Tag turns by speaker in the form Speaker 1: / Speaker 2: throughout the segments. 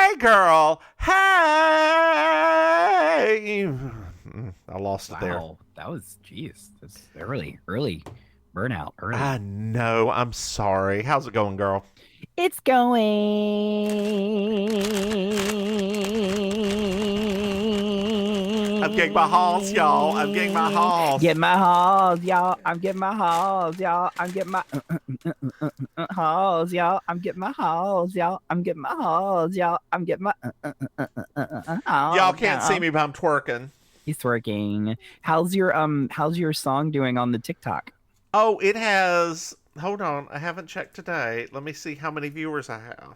Speaker 1: Hey, girl. Hey. I lost it there.
Speaker 2: Wow, that was, jeez, that's early burnout. Early.
Speaker 1: I know. I'm sorry. How's it going, girl?
Speaker 2: It's going.
Speaker 1: I'm getting my halls, y'all. I'm getting my halls.
Speaker 2: Get my halls, y'all. I'm getting my halls, y'all. I'm getting my halls, y'all. I'm getting my halls, y'all. I'm getting my halls, y'all. I'm getting my
Speaker 1: Y'all can't see me, but I'm twerking.
Speaker 2: He's twerking. How's your song doing on the TikTok?
Speaker 1: Oh, it has. Hold on. I haven't checked today. Let me see how many viewers I have.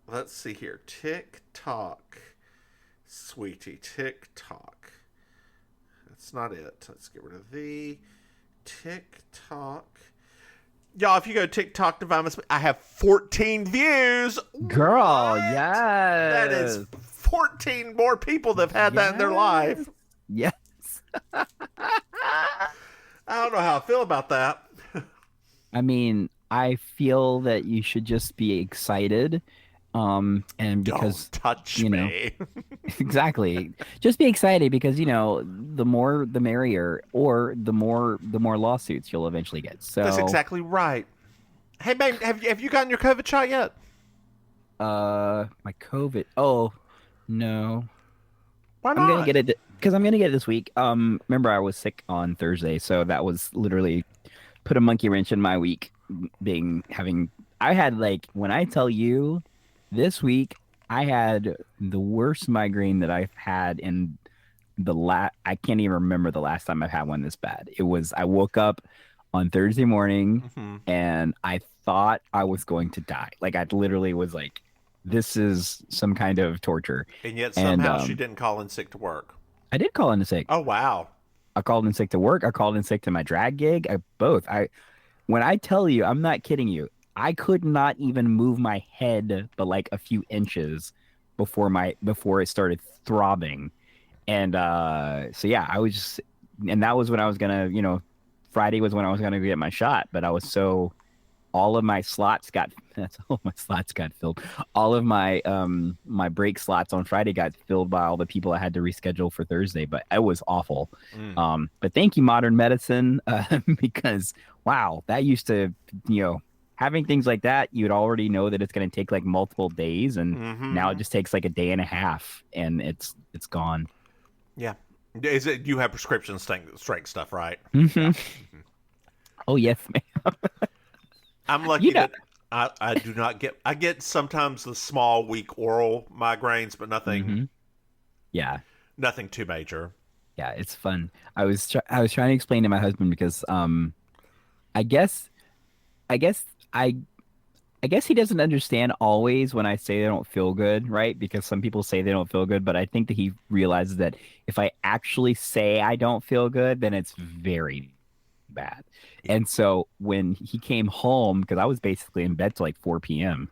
Speaker 1: Let's see here. TikTok. Sweetie. TikTok. That's not it. Let's get rid of the TikTok. Y'all, if you go to TikTok, I have 14 views.
Speaker 2: Girl,
Speaker 1: what?
Speaker 2: yes.
Speaker 1: That is 14 more people that have had that in their life.
Speaker 2: Yes.
Speaker 1: I don't know how I feel about that.
Speaker 2: I mean, I feel that you should just be excited. And because
Speaker 1: don't touch me.
Speaker 2: Exactly. Just be excited because, the more the merrier, or the more lawsuits you'll eventually get. So
Speaker 1: that's exactly right. Hey, babe, have you gotten your COVID shot yet?
Speaker 2: My COVID. Oh, no.
Speaker 1: Why not?
Speaker 2: I'm gonna get it because I'm gonna get it this week. Remember I was sick on Thursday, so that was literally put a monkey wrench in my week. I had, like, when I tell you, this week I had the worst migraine that I've had in I can't even remember the last time I've had one this bad. I woke up on Thursday morning and I thought I was going to die. Like, I literally was like, this is some kind of torture.
Speaker 1: And yet somehow she didn't call in sick to work.
Speaker 2: I did call in sick.
Speaker 1: Oh, wow.
Speaker 2: I called in sick to work. I called in sick to my drag gig. When I tell you, I'm not kidding you, I could not even move my head but like a few inches before it started throbbing. And so yeah, and that was when I was gonna, Friday was when I was gonna get my shot, but all of my slots got filled. All of my my break slots on Friday got filled by all the people I had to reschedule for Thursday, but it was awful. But thank you, modern medicine, because wow, that used to, having things like that, you'd already know that it's going to take like multiple days, and now it just takes like a day and a half, and it's gone.
Speaker 1: Yeah. Is it you have prescription strength stuff, right?
Speaker 2: Mm-hmm. Oh yes, ma'am.
Speaker 1: I'm lucky that I do not get. I get sometimes the small, weak oral migraines, but nothing.
Speaker 2: Yeah.
Speaker 1: Nothing too major.
Speaker 2: Yeah, it's fun. I was trying to explain to my husband because I guess he doesn't understand always when I say they don't feel good, right? Because some people say they don't feel good, but I think that he realizes that if I actually say I don't feel good, then it's very bad. And so when he came home, because I was basically in bed till like 4 p.m.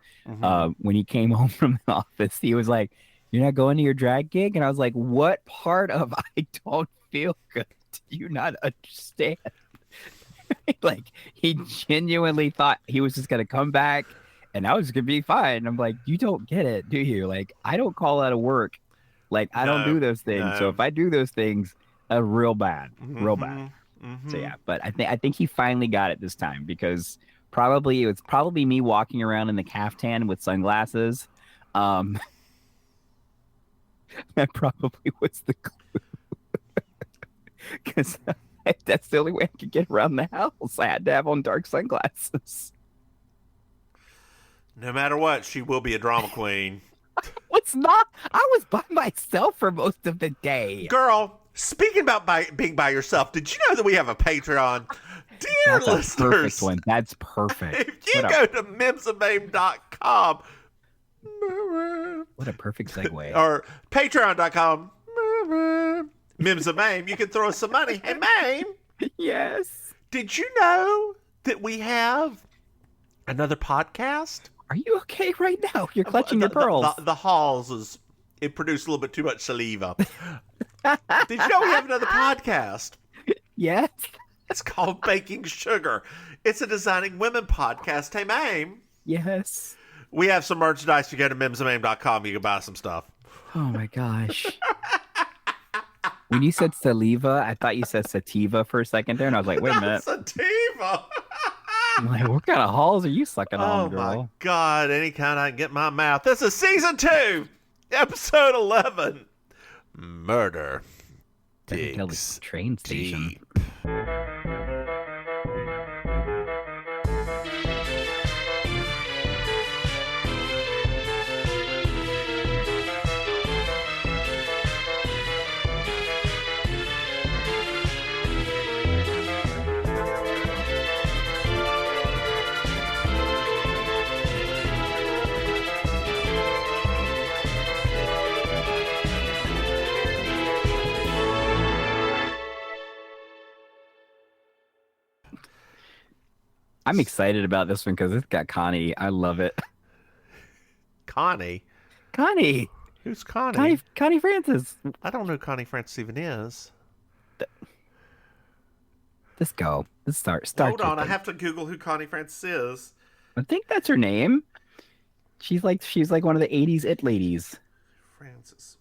Speaker 2: When he came home from the office, he was like, "You're not going to your drag gig?" And I was like, "What part of I don't feel good do you not understand?" Like, he genuinely thought he was just gonna come back and I was gonna be fine. I'm like, you don't get it, do you? Like, I don't call out of work. Like, I don't do those things.
Speaker 1: No.
Speaker 2: So if I do those things, real bad. So yeah, but I think he finally got it this time, because it was probably me walking around in the caftan with sunglasses. That probably was the clue. Because that's the only way I could get around the house. I had to have on dark sunglasses.
Speaker 1: No matter what, she will be a drama queen.
Speaker 2: I was by myself for most of the day.
Speaker 1: Girl, speaking about being by yourself, did you know that we have a Patreon? Dear listeners.
Speaker 2: That's a perfect one. That's perfect.
Speaker 1: If you go to mimsabaim.com.
Speaker 2: What a perfect segue.
Speaker 1: Or patreon.com. Mims and Maim, you can throw us some money. Hey, Maim.
Speaker 2: Yes.
Speaker 1: Did you know that we have another podcast?
Speaker 2: Are you okay right now? You're clutching your pearls.
Speaker 1: The halls it produced a little bit too much saliva. Did you know we have another podcast?
Speaker 2: Yes.
Speaker 1: It's called Baking Sugar. It's a Designing Women podcast. Hey, Maim.
Speaker 2: Yes.
Speaker 1: We have some merchandise. You go to mimsamaim.com. You can buy some stuff.
Speaker 2: Oh my gosh. When you said saliva, I thought you said sativa for a second there, and I was like, wait a minute.
Speaker 1: Sativa.
Speaker 2: I'm like, what kind of halls are you sucking on, girl?
Speaker 1: Oh my God. Any kind I can get in my mouth. This is season 2, episode 11. Murder.
Speaker 2: I can tell the train station.
Speaker 1: Deep.
Speaker 2: I'm excited about this one because it's got Connie. I love it.
Speaker 1: Connie?
Speaker 2: Connie.
Speaker 1: Who's Connie?
Speaker 2: Connie Francis.
Speaker 1: I don't know who Connie Francis even is.
Speaker 2: Let's go. Let's start.
Speaker 1: Hold on, I have to Google who Connie Francis is.
Speaker 2: I think that's her name. She's like one of the 80s it ladies.
Speaker 1: Francis.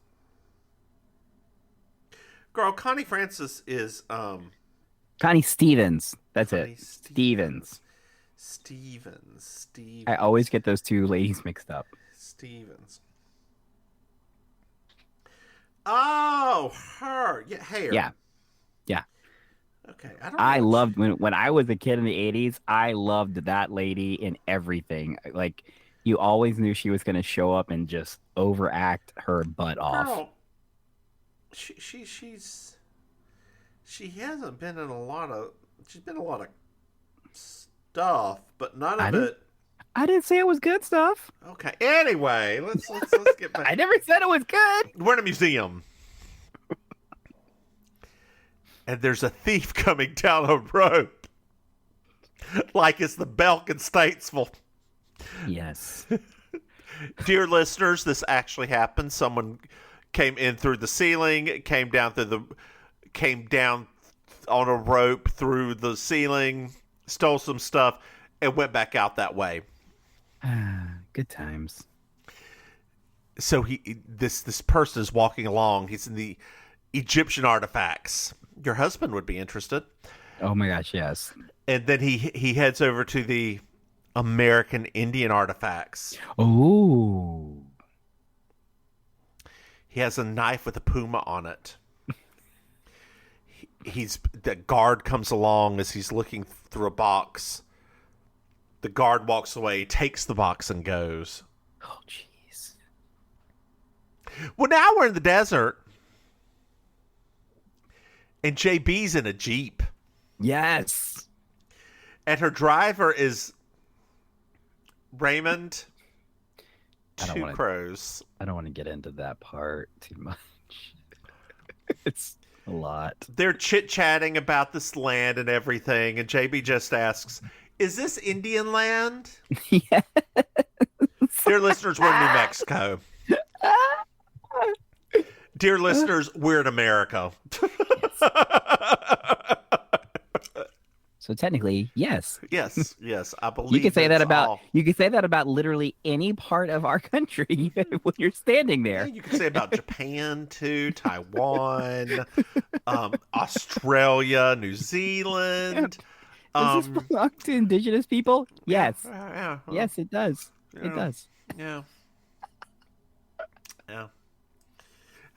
Speaker 1: Girl, Connie Francis is
Speaker 2: Connie Stevens. That's
Speaker 1: Connie
Speaker 2: it. Stevens.
Speaker 1: Stevens.
Speaker 2: I always get those two ladies mixed up.
Speaker 1: Stevens. Oh, her. Yeah, hair.
Speaker 2: Yeah.
Speaker 1: Okay.
Speaker 2: I loved when I was a kid in the 80s, I loved that lady in everything. Like, you always knew she was going to show up and just overact her butt off.
Speaker 1: Girl, she hasn't been in a lot of, she's been in a lot of stuff, but none of it.
Speaker 2: I didn't say it was good stuff.
Speaker 1: Okay. Anyway, let's get back.
Speaker 2: I never said it was good.
Speaker 1: We're in a museum. And there's a thief coming down a rope. Like it's the Belk in Statesville.
Speaker 2: Yes.
Speaker 1: Dear listeners, this actually happened. Someone came in through the ceiling, came down on a rope through the ceiling, stole some stuff, and went back out that way.
Speaker 2: Good times.
Speaker 1: So this person is walking along. He's in the Egyptian artifacts. Your husband would be interested.
Speaker 2: Oh my gosh, yes.
Speaker 1: And then he heads over to the American Indian artifacts.
Speaker 2: Oh.
Speaker 1: He has a knife with a puma on it. The guard comes along as he's looking through a box. The guard walks away, takes the box, and goes.
Speaker 2: Oh, jeez.
Speaker 1: Well, now we're in the desert. And JB's in a Jeep.
Speaker 2: Yes.
Speaker 1: And her driver is Raymond Two Crows.
Speaker 2: I don't want to get into that part too much. It's a lot.
Speaker 1: They're chit-chatting about this land and everything, and JB just asks, is this Indian land?
Speaker 2: Yes.
Speaker 1: Dear listeners, we're in New Mexico. Dear listeners, we're in America.
Speaker 2: So technically, yes.
Speaker 1: Yes, I believe
Speaker 2: you can say that about literally any part of our country when you're standing there.
Speaker 1: Yeah, you can say about Japan too, Taiwan, Australia, New Zealand.
Speaker 2: Does this belong to indigenous people? Yes.
Speaker 1: Yeah.
Speaker 2: Yes, it does.
Speaker 1: Yeah.
Speaker 2: It does.
Speaker 1: Yeah.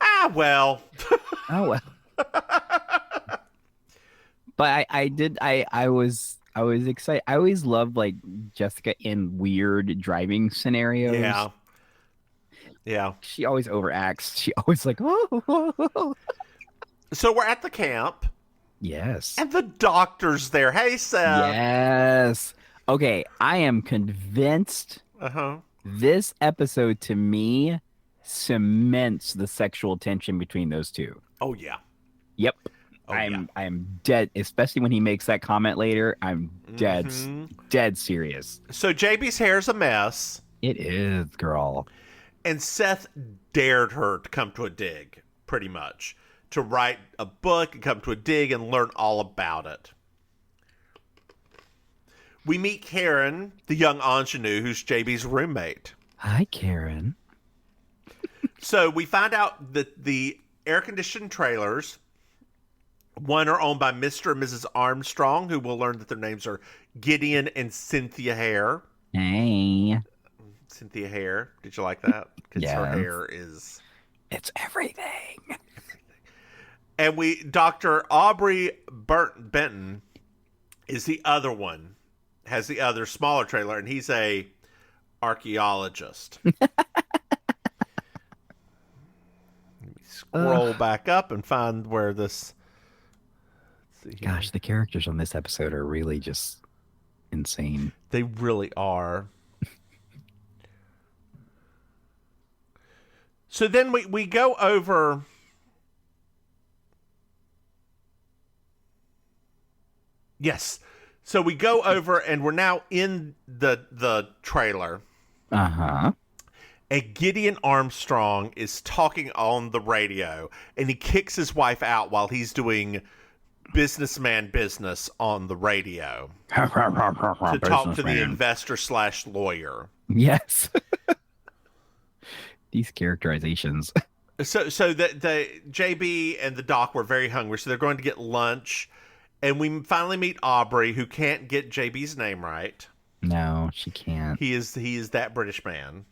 Speaker 1: Ah, well.
Speaker 2: Oh well. But I was excited. I always loved like Jessica in weird driving scenarios.
Speaker 1: Yeah.
Speaker 2: She always overacts. She always like, oh.
Speaker 1: So we're at the camp.
Speaker 2: Yes.
Speaker 1: And the doctor's there. Hey, Seth.
Speaker 2: Yes. Okay, I am convinced this episode to me cements the sexual tension between those two.
Speaker 1: Oh yeah.
Speaker 2: Yep. I'm dead, especially when he makes that comment later. I'm dead serious.
Speaker 1: So JB's hair's a mess.
Speaker 2: It is, girl.
Speaker 1: And Seth dared her to come to a dig, pretty much. To write a book and come to a dig and learn all about it. We meet Karen, the young ingenue, who's JB's roommate.
Speaker 2: Hi, Karen.
Speaker 1: So we find out that the air-conditioned trailers, one are owned by Mr. and Mrs. Armstrong, who will learn that their names are Gideon and Cynthia Hare.
Speaker 2: Hey.
Speaker 1: Cynthia Hare. Did you like that? Because her
Speaker 2: Yes.
Speaker 1: hair is...
Speaker 2: It's everything.
Speaker 1: And Dr. Aubrey Benton is the other one, has the other smaller trailer, and he's a archaeologist. Let me scroll back up and find where this...
Speaker 2: Gosh, the characters on this episode are really just insane.
Speaker 1: They really are. So then we go over... Yes. So we go over and we're now in the trailer.
Speaker 2: Uh-huh.
Speaker 1: And Gideon Armstrong is talking on the radio, and he kicks his wife out while he's doing businessman business on the radio to talk to the investor/lawyer.
Speaker 2: Yes. These characterizations.
Speaker 1: So the JB and the doc were very hungry, so they're going to get lunch, and we finally meet Aubrey, who can't get JB's name right.
Speaker 2: No, she can't.
Speaker 1: He is that British man.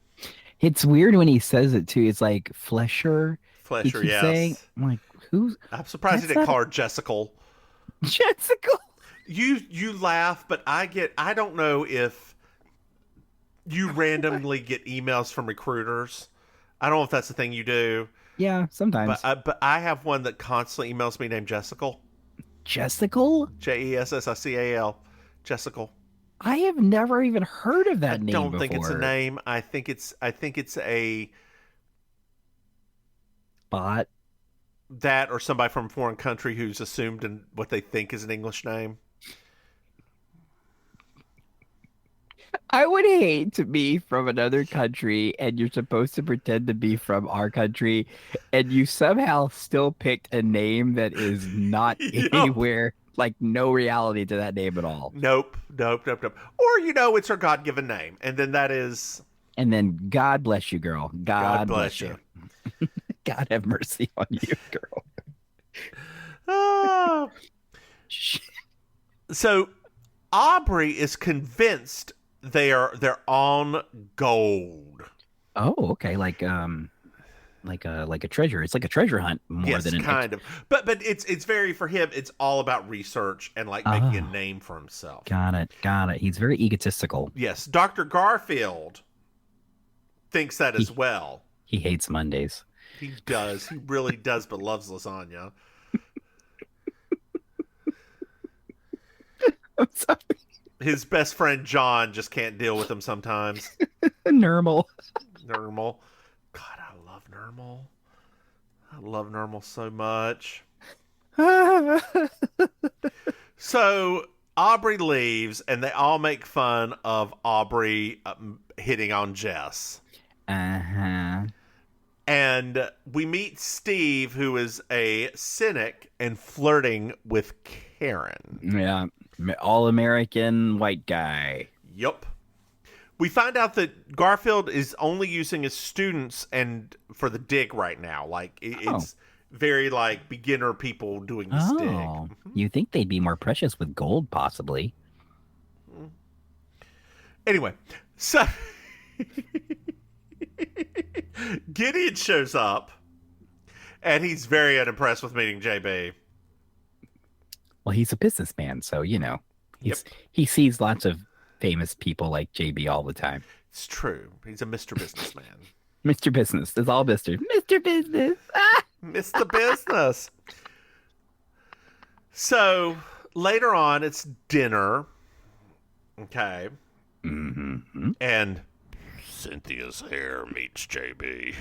Speaker 2: It's weird when he says it too. It's like Flesher.
Speaker 1: Flesher, yes.
Speaker 2: I'm like, who's?
Speaker 1: I'm surprised he didn't call her Jessica.
Speaker 2: Jessica.
Speaker 1: You laugh, but I don't know if you randomly get emails from recruiters. I don't know if that's the thing you do.
Speaker 2: Yeah, sometimes.
Speaker 1: But I have one that constantly emails me named Jessica.
Speaker 2: Jessica?
Speaker 1: Jessical. Jessica.
Speaker 2: I have never even heard of that name before. I don't
Speaker 1: think it's a name. I think it's a
Speaker 2: bot.
Speaker 1: That or somebody from a foreign country who's assumed in what they think is an English name.
Speaker 2: I would hate to be from another country and you're supposed to pretend to be from our country and you somehow still picked a name that is not anywhere, like no reality to that name at all.
Speaker 1: Nope. Or, it's her God-given name. And then that is...
Speaker 2: And then God bless you, girl. God bless you. God have mercy on you, girl.
Speaker 1: Oh. So Aubrey is convinced they're on gold.
Speaker 2: Oh, okay. Like a treasure. It's like a treasure hunt more than
Speaker 1: kind of. But it's very, for him, it's all about research and like making a name for himself.
Speaker 2: Got it. He's very egotistical.
Speaker 1: Yes. Dr. Garfield thinks that as well.
Speaker 2: He hates Mondays.
Speaker 1: He does. He really does, but loves lasagna.
Speaker 2: I'm sorry.
Speaker 1: His best friend John just can't deal with him sometimes.
Speaker 2: Normal.
Speaker 1: God, I love Nermal. I love Nermal so much. So Aubrey leaves, and they all make fun of Aubrey hitting on Jess.
Speaker 2: Uh-huh.
Speaker 1: And we meet Steve, who is a cynic and flirting with Karen.
Speaker 2: Yeah. All-American white guy.
Speaker 1: Yup. We find out that Garfield is only using his students and for the dig right now. Like, it's very, like, beginner people doing this dig. Mm-hmm.
Speaker 2: You think they'd be more precious with gold, possibly.
Speaker 1: Anyway, so... Gideon shows up, and he's very unimpressed with meeting JB.
Speaker 2: Well, he's a businessman, so, he sees lots of famous people like JB all the time.
Speaker 1: It's true. He's a Mr. Businessman.
Speaker 2: Mr. Business. It's all Mr. Business. Ah!
Speaker 1: Mr. Business. So, later on, it's dinner. Okay.
Speaker 2: Mm-hmm.
Speaker 1: And... Cynthia's hair meets JB.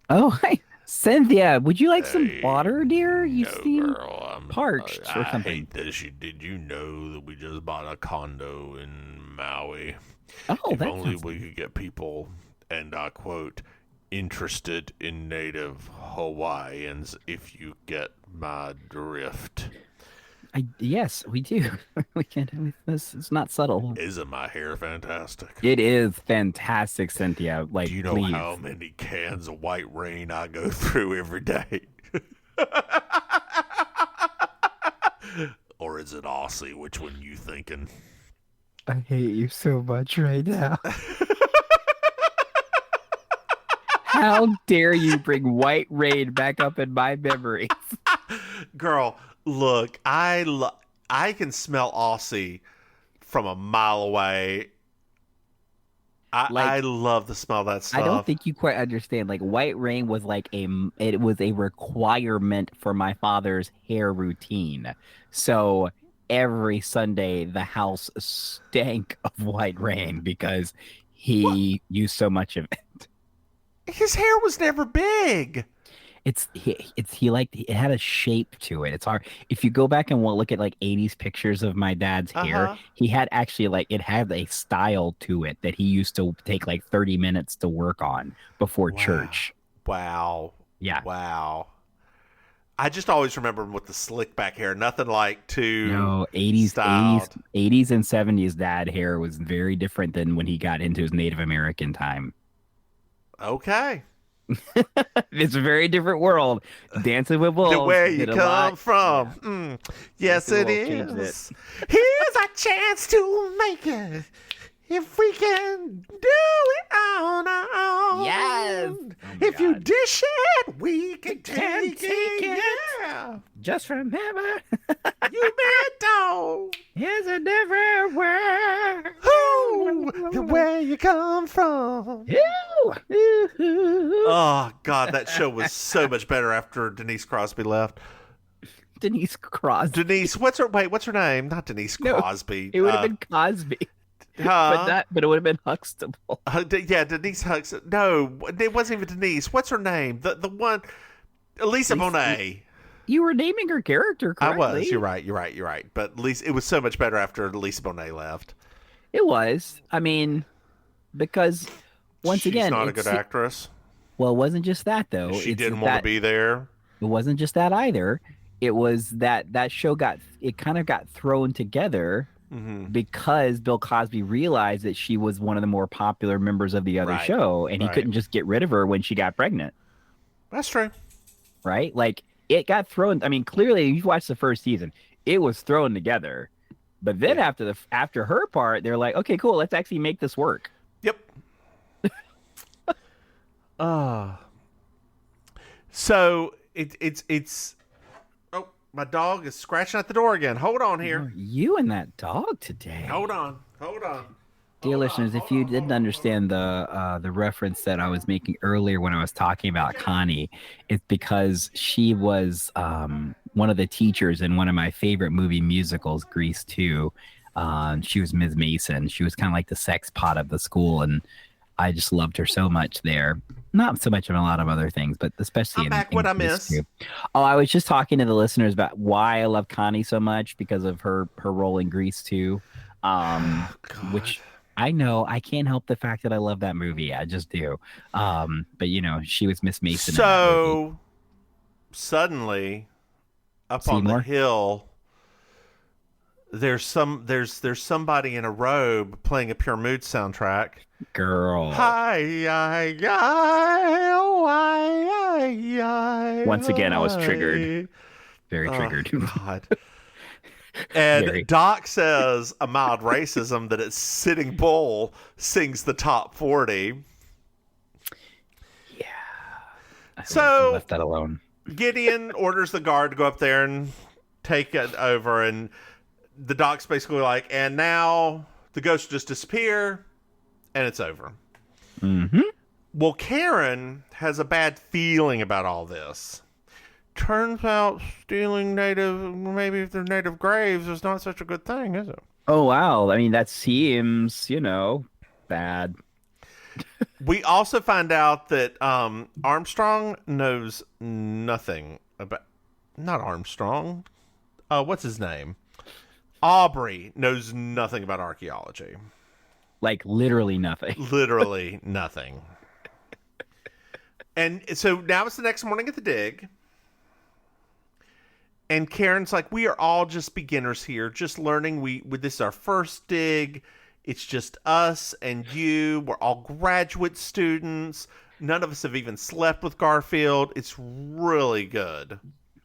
Speaker 2: Oh, hi. Cynthia, would you like some water, dear? You seem
Speaker 1: girl,
Speaker 2: parched or something.
Speaker 1: I hate this. Did you know that we just bought a condo in Maui?
Speaker 2: Oh,
Speaker 1: if only we could get people, and I quote, interested in native Hawaiians, if you get my drift.
Speaker 2: Yes, we do. We can't. It's not subtle.
Speaker 1: Isn't my hair fantastic?
Speaker 2: It is fantastic, Cynthia.
Speaker 1: Do
Speaker 2: Like,
Speaker 1: you know
Speaker 2: please.
Speaker 1: how many cans of white rain I go through every day? Or is it Aussie? Which one you thinking?
Speaker 2: I hate you so much right now. How dare you bring white rain back up in my memory?
Speaker 1: Girl, look, I can smell Aussie from a mile away. I
Speaker 2: Like,
Speaker 1: love the smell of that
Speaker 2: I don't
Speaker 1: stuff.
Speaker 2: think you quite understand. Like, white rain was it was a requirement for my father's hair routine. So every Sunday, the house stank of white rain because
Speaker 1: What?
Speaker 2: he used so much of it.
Speaker 1: His hair was never big.
Speaker 2: He like it had a shape to it. It's hard if you go back and look at like 80s pictures of my dad's hair.
Speaker 1: Uh-huh.
Speaker 2: He had actually like it had a style to it that he used to take like 30 minutes to work on before
Speaker 1: Wow.
Speaker 2: church.
Speaker 1: Wow.
Speaker 2: Yeah.
Speaker 1: Wow. I just always remember him with the slick back hair. Nothing like too
Speaker 2: No, 80s, 80s,
Speaker 1: styled.
Speaker 2: 80s and 70s dad hair was very different than when he got into his Native American time.
Speaker 1: Okay.
Speaker 2: It's a very different world. Dancing with
Speaker 1: The
Speaker 2: Wolves
Speaker 1: where you
Speaker 2: did a
Speaker 1: come
Speaker 2: lot.
Speaker 1: from.
Speaker 2: Yeah,
Speaker 1: Yes,
Speaker 2: Dancing with
Speaker 1: it
Speaker 2: Wolves changed it.
Speaker 1: is. Here's a chance to make it. If we can do it on our own.
Speaker 2: Yes. Oh my
Speaker 1: If you
Speaker 2: God.
Speaker 1: dish it, we can take it. Yeah.
Speaker 2: Just remember,
Speaker 1: You bet, dog.
Speaker 2: it's a different world.
Speaker 1: Who? The where you come from. Oh, God, that show was so much better after Denise Crosby left.
Speaker 2: Denise Crosby.
Speaker 1: Denise, what's her name? Not Denise
Speaker 2: No,
Speaker 1: Crosby.
Speaker 2: it would have been Cosby,
Speaker 1: Huh?
Speaker 2: but it would have been Huxtable.
Speaker 1: Yeah, Denise Huxton. No, it wasn't even Denise. What's her name? The one, Elisa
Speaker 2: Lisa-
Speaker 1: Bonet.
Speaker 2: You were naming her character
Speaker 1: I
Speaker 2: correctly.
Speaker 1: was. You're right. But at least it was so much better after Elisa Bonet left.
Speaker 2: It was. I mean, because once
Speaker 1: She's
Speaker 2: again,
Speaker 1: not a good actress.
Speaker 2: well, it wasn't just that though.
Speaker 1: She
Speaker 2: It's
Speaker 1: didn't want to be there.
Speaker 2: It wasn't just that either. It was that show kind of got thrown together
Speaker 1: Hmm.
Speaker 2: because Bill Cosby realized that she was one of the more popular members of the other
Speaker 1: Right.
Speaker 2: show, and he
Speaker 1: Right.
Speaker 2: couldn't just get rid of her when she got pregnant,
Speaker 1: That's true.
Speaker 2: right? Like it got thrown. I mean, clearly, you've watched the first season; it was thrown together. But then
Speaker 1: Yeah.
Speaker 2: after her part, they're like, okay, cool, let's actually make this work.
Speaker 1: Yep. uh so it's oh, my dog is scratching at the door again. Hold on here.
Speaker 2: You and that dog today.
Speaker 1: Hold on.
Speaker 2: Dear listeners, if you didn't understand the reference that I was making earlier when I was talking about Connie, it's because she was one of the teachers in one of my favorite movie musicals, Grease 2. She was Ms. Mason. She was kind of like the sex pot of the school, and I just loved her so much there. Not so much in a lot of other things, but especially
Speaker 1: I'm
Speaker 2: in
Speaker 1: back.
Speaker 2: in
Speaker 1: What I
Speaker 2: Grease
Speaker 1: miss?
Speaker 2: 2. Oh, I was just talking to the listeners about why I love Connie so much because of her role in Grease 2.
Speaker 1: God.
Speaker 2: Which I know I can't help the fact that I love that movie. I just do. But you know, she was Miss Mason in that movie.
Speaker 1: So suddenly, up on the
Speaker 2: Seymour?
Speaker 1: hill, there's somebody in a robe playing a Pure Mood soundtrack.
Speaker 2: Girl. Once again, I was triggered. Very triggered.
Speaker 1: God. And
Speaker 2: Very.
Speaker 1: Doc says a mild racism that it's Sitting Bull sings the top 40.
Speaker 2: Yeah. I
Speaker 1: So-
Speaker 2: left that alone.
Speaker 1: Gideon orders the guard to go up there and take it over, and the Doc's basically like, and now the ghost will just disappear, and it's over.
Speaker 2: Mm-hmm.
Speaker 1: Well, Karen has a bad feeling about all this. Turns out stealing maybe if they're native graves, is not such a good thing, is it?
Speaker 2: Oh wow. I mean, that seems, bad.
Speaker 1: We also find out that Armstrong knows nothing about... Not Armstrong. What's his name? Aubrey knows nothing about archaeology.
Speaker 2: Like literally nothing.
Speaker 1: Literally nothing. And so now it's the next morning at the dig. And Karen's like, we are all just beginners here, just learning. This is our first dig. It's just us and you. We're all graduate students. None of us have even slept with Garfield. It's really good.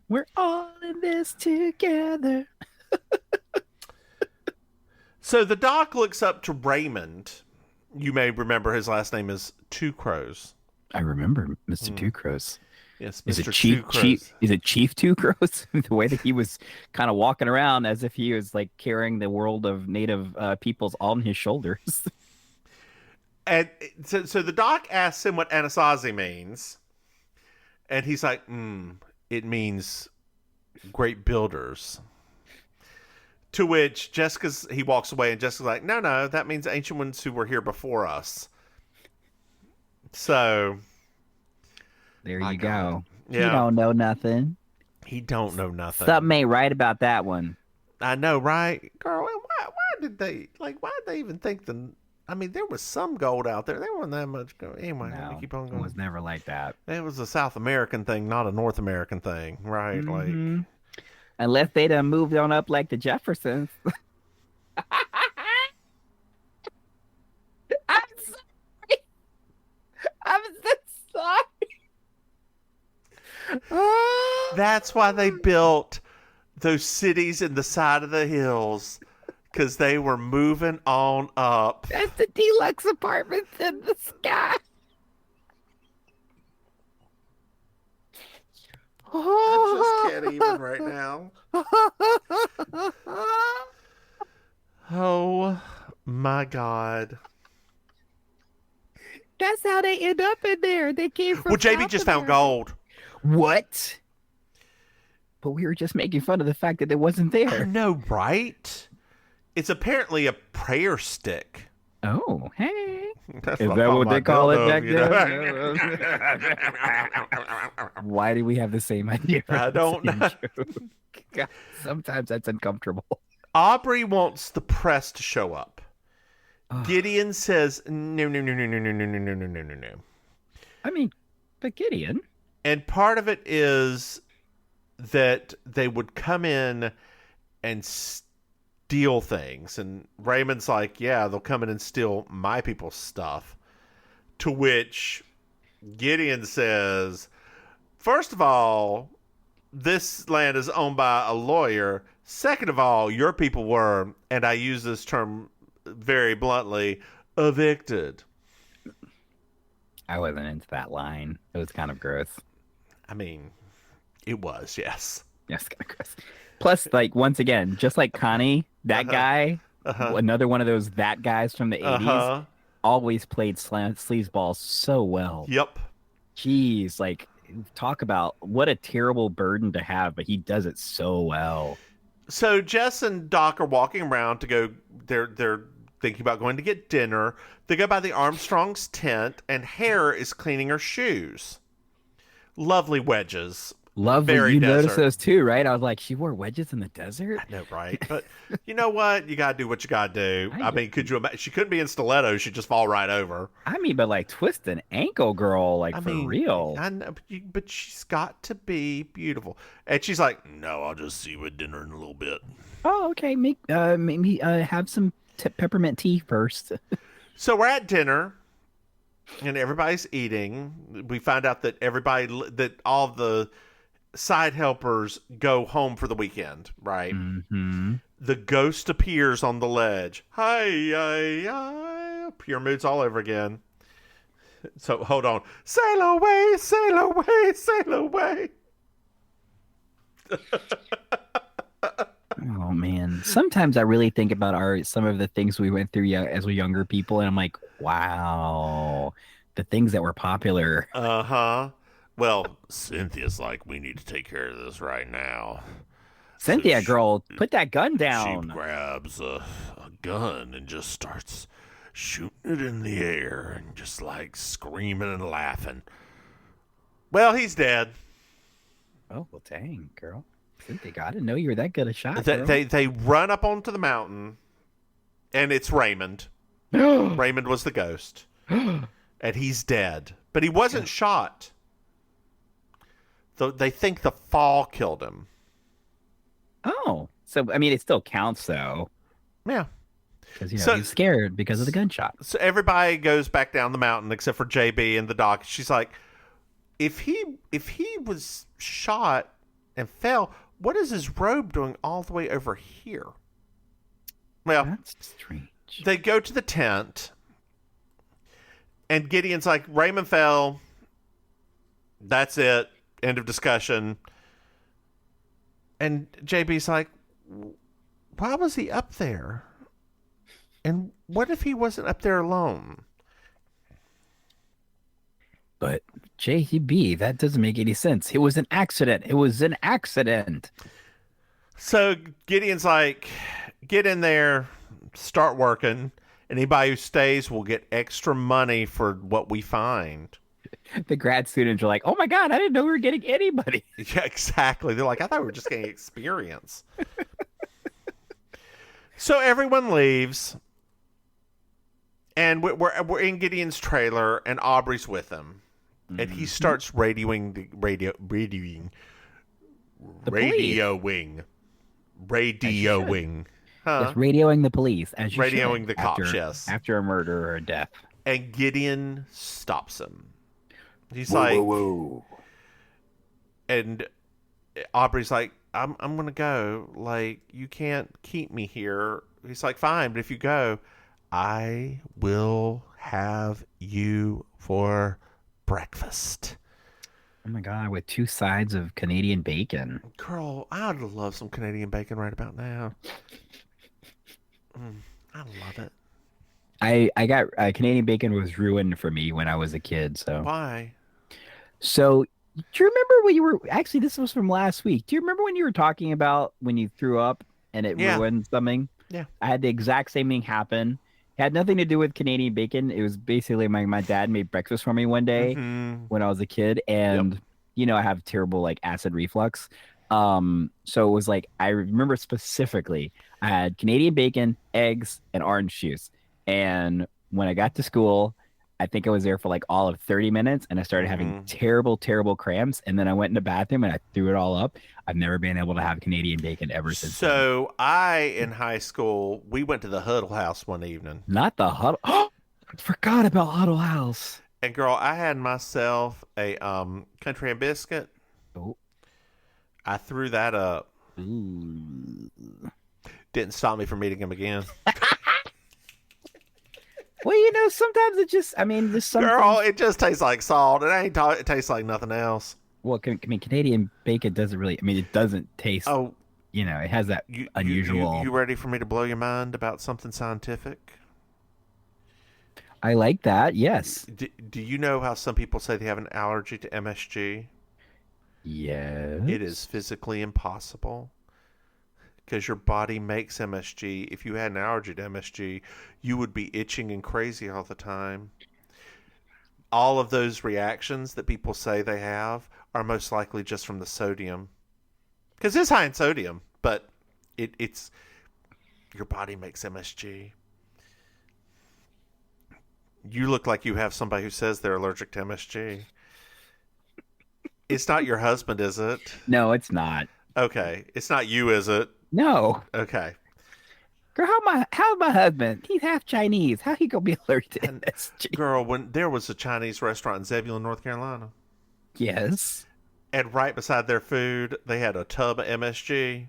Speaker 2: We're all in this together.
Speaker 1: So the doc looks up to Raymond. You may remember his last name is Two Crows.
Speaker 2: I remember Mr. Two Crows.
Speaker 1: Yes,
Speaker 2: Is
Speaker 1: Mr.
Speaker 2: it Chief?
Speaker 1: Two Crows.
Speaker 2: Is it Chief Two Crows? The way that he was kind of walking around as if he was like carrying the world of native peoples on his shoulders.
Speaker 1: And so the doc asks him what Anasazi means, and he's like, it means great builders. To which he walks away, and Jessica's like, no, that means ancient ones who were here before us. So
Speaker 2: there you go.
Speaker 1: Yeah.
Speaker 2: You don't know nothing.
Speaker 1: He don't know nothing.
Speaker 2: Something ain't right about that one.
Speaker 1: I know, right? Girl, why did they even think there was some gold out there. There wasn't that much gold. Anyway, let me keep on going.
Speaker 2: It was never like that.
Speaker 1: It was a South American thing, not a North American thing, right?
Speaker 2: Mm-hmm. Unless they done moved on up like the Jeffersons. I'm sorry. I'm so sorry.
Speaker 1: That's why they built those cities in the side of the hills, because they were moving on up.
Speaker 2: That's the deluxe apartments in the sky.
Speaker 1: I just can't even right now. Oh my God.
Speaker 2: That's how they end up in there. They came from.
Speaker 1: Well, JB just found gold.
Speaker 2: What? But we were just making fun of the fact that it wasn't
Speaker 1: I
Speaker 2: there.
Speaker 1: know, right? It's apparently a prayer stick.
Speaker 2: Oh, hey.
Speaker 1: That's
Speaker 2: Is that what they call it back
Speaker 1: there?
Speaker 2: Why do we have the same idea?
Speaker 1: I don't know.
Speaker 2: God, sometimes that's uncomfortable.
Speaker 1: Aubrey wants the press to show up. Gideon says, no.
Speaker 2: I mean, but Gideon.
Speaker 1: And part of it is that they would come in and steal things. And Raymond's like, yeah, they'll come in and steal my people's stuff. To which Gideon says, first of all, this land is owned by a lawyer. Second of all, your people were, and I use this term very bluntly, evicted.
Speaker 2: I wasn't into that line. It was kind of gross.
Speaker 1: I mean, it was, yes.
Speaker 2: Yes, kind of gross. Plus, like, once again, just like Connie, that guy, another one of those that guys from the 80s, always played sleazeball so well.
Speaker 1: Yep.
Speaker 2: Jeez, like, talk about what a terrible burden to have, but he does it so well.
Speaker 1: So Jess and Doc are walking around to go, they're thinking about going to get dinner. They go by the Armstrong's tent, and Hare is cleaning her shoes. Lovely wedges.
Speaker 2: Lovely.
Speaker 1: Very
Speaker 2: you
Speaker 1: desert.
Speaker 2: noticed those too, right? I was like, she wore wedges in the desert?
Speaker 1: I know, right? But you know what? You got to do what you got to do. I mean, could you imagine? She couldn't be in stilettos. She'd just fall right over.
Speaker 2: I mean, but like twist an ankle, girl, like for real.
Speaker 1: I know, but she's got to be beautiful. And she's like, no, I'll just see you at dinner in a little bit.
Speaker 2: Oh, okay. Maybe have some peppermint tea first.
Speaker 1: So we're at dinner, and everybody's eating. We find out that all the side helpers go home for the weekend, right?
Speaker 2: Mm-hmm.
Speaker 1: The ghost appears on the ledge. Hi, pure moods all over again. So hold on. Sail away, sail away, sail away.
Speaker 2: Oh man, sometimes I really think about some of the things we went through as we younger people, and I'm like, wow, the things that were popular.
Speaker 1: Well, Cynthia's like, we need to take care of this right now.
Speaker 2: Cynthia,
Speaker 1: So
Speaker 2: girl, put that gun down.
Speaker 1: She grabs a gun and just starts shooting it in the air and just like screaming and laughing. Well, he's dead.
Speaker 2: Oh, well, dang, girl. Cynthia, I didn't know you were that good a shot.
Speaker 1: They run up onto the mountain, and it's Raymond. Raymond was the ghost. And he's dead. But he wasn't shot. They think the fall killed him.
Speaker 2: So I mean, it still counts though,
Speaker 1: Yeah.
Speaker 2: because
Speaker 1: So
Speaker 2: he's scared because of the gunshot.
Speaker 1: so everybody goes back down the mountain except for JB and the doc. She's like, if he was shot and fell, what is his robe doing all the way over here? Well,
Speaker 2: That's strange.
Speaker 1: they go to the tent, and Gideon's like, Raymond fell. That's it. End of discussion. And JB's like, why was he up there? And what if he wasn't up there alone?
Speaker 2: But JB, that doesn't make any sense. It was an accident. It was an accident.
Speaker 1: So Gideon's like, get in there, start working. Anybody who stays will get extra money for what we find.
Speaker 2: The grad students are like, "Oh my God, I didn't know we were getting anybody."
Speaker 1: Yeah, exactly. They're like, I thought we were just getting experience. So everyone leaves, and we're in Gideon's trailer, and Aubrey's with him, and he starts radioing
Speaker 2: The
Speaker 1: radioing, huh?
Speaker 2: Just radioing the police as you
Speaker 1: Radioing
Speaker 2: should
Speaker 1: the cops,
Speaker 2: after,
Speaker 1: yes.
Speaker 2: after a murder or a death.
Speaker 1: And Gideon stops him. He's
Speaker 2: Whoa,
Speaker 1: like,
Speaker 2: whoa, whoa.
Speaker 1: and Aubrey's like, I'm gonna go. Like, you can't keep me here. He's like, fine, but if you go, I will have you for breakfast.
Speaker 2: Oh my God, with 2 sides of Canadian bacon.
Speaker 1: Girl, I'd love some Canadian bacon right about now. I love it.
Speaker 2: I got Canadian bacon was ruined for me when I was a kid.
Speaker 1: Why?
Speaker 2: So do you remember when you were actually this was from last week? Do you remember when you were talking about when you threw up and it
Speaker 1: Yeah.
Speaker 2: ruined something?
Speaker 1: Yeah.
Speaker 2: I had the exact same thing happen. It had nothing to do with Canadian bacon. It was basically my dad made breakfast for me one day when I was a kid, and I have terrible like acid reflux. So it was like I remember specifically I had Canadian bacon, eggs, and orange juice. And when I got to school, I think I was there for like all of 30 minutes and I started having terrible, terrible cramps. And then I went in the bathroom and I threw it all up. I've never been able to have Canadian bacon ever since.
Speaker 1: So in high school, we went to the Huddle House one evening.
Speaker 2: Not the Huddle. I forgot about Huddle House.
Speaker 1: And girl, I had myself a country and biscuit.
Speaker 2: Oh.
Speaker 1: I threw that up.
Speaker 2: Ooh.
Speaker 1: Didn't stop me from eating them again.
Speaker 2: Well, sometimes just something.
Speaker 1: Girl, it just tastes like salt. It tastes like nothing else.
Speaker 2: Well, Canadian bacon doesn't really. It doesn't taste.
Speaker 1: Oh,
Speaker 2: it has that unusual.
Speaker 1: You ready for me to blow your mind about something scientific?
Speaker 2: I like that. Yes.
Speaker 1: Do you know how some people say they have an allergy to MSG?
Speaker 2: Yes.
Speaker 1: It is physically impossible. Because your body makes MSG. If you had an allergy to MSG, you would be itching and crazy all the time. All of those reactions that people say they have are most likely just from the sodium. Because it's high in sodium, but it's your body makes MSG. You look like you have somebody who says they're allergic to MSG. It's not your husband, is it?
Speaker 2: No, it's not.
Speaker 1: Okay. It's not you, is it?
Speaker 2: No.
Speaker 1: Okay.
Speaker 2: Girl, how's my husband? He's half Chinese. How he gonna be allergic to MSG?
Speaker 1: Girl, when there was a Chinese restaurant in Zebulon, North Carolina.
Speaker 2: Yes.
Speaker 1: And right beside their food, they had a tub of MSG.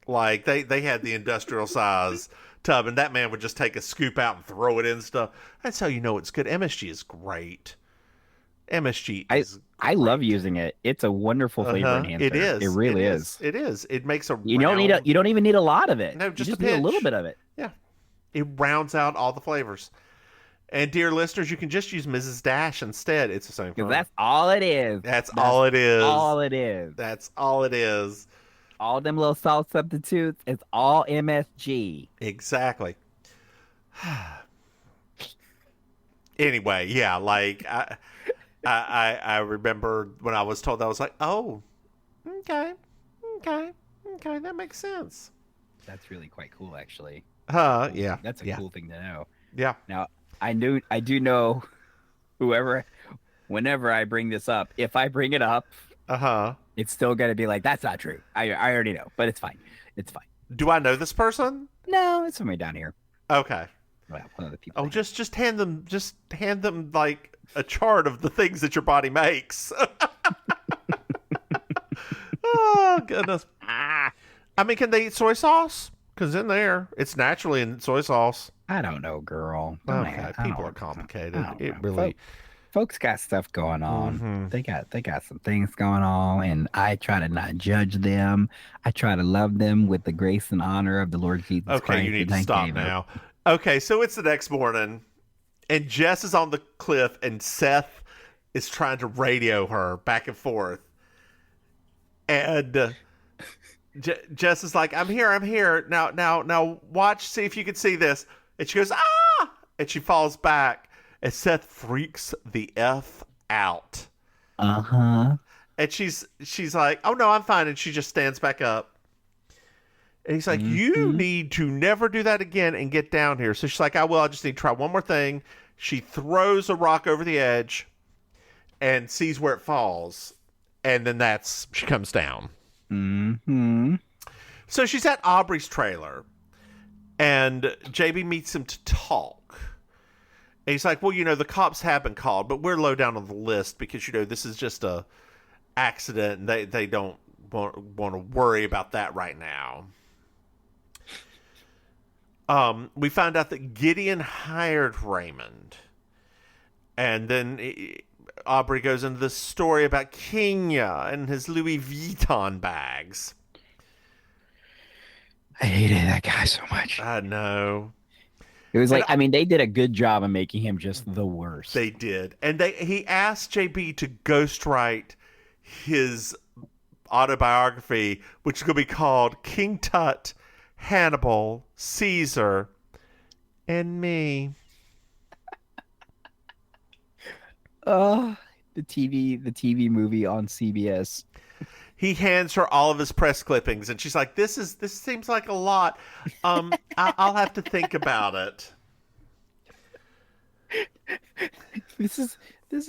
Speaker 1: Like, they had the industrial size tub, and that man would just take a scoop out and throw it in stuff. That's how you know it's good. MSG is great. MSG is
Speaker 2: I love using it. It's a wonderful flavor enhancer.
Speaker 1: It is.
Speaker 2: It really is.
Speaker 1: It is. It makes a
Speaker 2: you don't even need a lot of it.
Speaker 1: No, just
Speaker 2: you
Speaker 1: a
Speaker 2: need a little bit of it.
Speaker 1: Yeah. It rounds out all the flavors. And dear listeners, you can just use Mrs. Dash instead. It's the same thing.
Speaker 2: That's all it is.
Speaker 1: That's all it is.
Speaker 2: All it is.
Speaker 1: That's all it is.
Speaker 2: All them little salt substitutes, it's all MSG.
Speaker 1: Exactly. Anyway, yeah, like I remember when I was told that, I was like, oh, okay, that makes sense.
Speaker 2: That's really quite cool, actually.
Speaker 1: Yeah.
Speaker 2: That's a cool thing to know.
Speaker 1: Yeah.
Speaker 2: Now, I do know whenever I bring this up, if I bring it up, It's still gonna be like, that's not true. I already know, but it's fine. It's fine.
Speaker 1: Do I know this person?
Speaker 2: No, it's somebody down here.
Speaker 1: Okay.
Speaker 2: Well, one of the people.
Speaker 1: Oh, just hand them like a chart of the things that your body makes. Oh goodness. I mean, can they eat soy sauce? Because in there, it's naturally in soy sauce.
Speaker 2: I don't know, girl.
Speaker 1: Okay, people are complicated. It
Speaker 2: Know.
Speaker 1: really.
Speaker 2: Folks got stuff going on.
Speaker 1: Mhm.
Speaker 2: They got some things going on, and I try to not judge them. I try to love them with the grace and honor of the Lord Jesus Christ.
Speaker 1: Okay, you need to stop now. Okay, so it's the next morning, and Jess is on the cliff, and Seth is trying to radio her back and forth. And Jess is like, I'm here. Now, watch, see if you can see this. And she goes, ah! And she falls back. And Seth freaks the F out.
Speaker 2: Uh-huh.
Speaker 1: And she's like, oh, no, I'm fine. And she just stands back up. And he's like, you need to never do that again and get down here. So she's like, I will. I just need to try one more thing. She throws a rock over the edge and sees where it falls. And then she comes down.
Speaker 2: Mm-hmm.
Speaker 1: So she's at Aubrey's trailer. And JB meets him to talk. And he's like, well, the cops have been called, but we're low down on the list because, this is just a accident. And they don't want to worry about that right now. We found out that Gideon hired Raymond. And then Aubrey goes into this story about Kenya and his Louis Vuitton bags.
Speaker 2: I hated that guy so much.
Speaker 1: I know.
Speaker 2: It was like, they did a good job of making him just the worst.
Speaker 1: They did. And he asked JB to ghostwrite his autobiography, which is going to be called King Tut, Hannibal, Caesar, and Me.
Speaker 2: The TV movie on CBS.
Speaker 1: He hands her all of his press clippings, and she's like, "This seems like a lot. I'll have to think about it."
Speaker 2: We're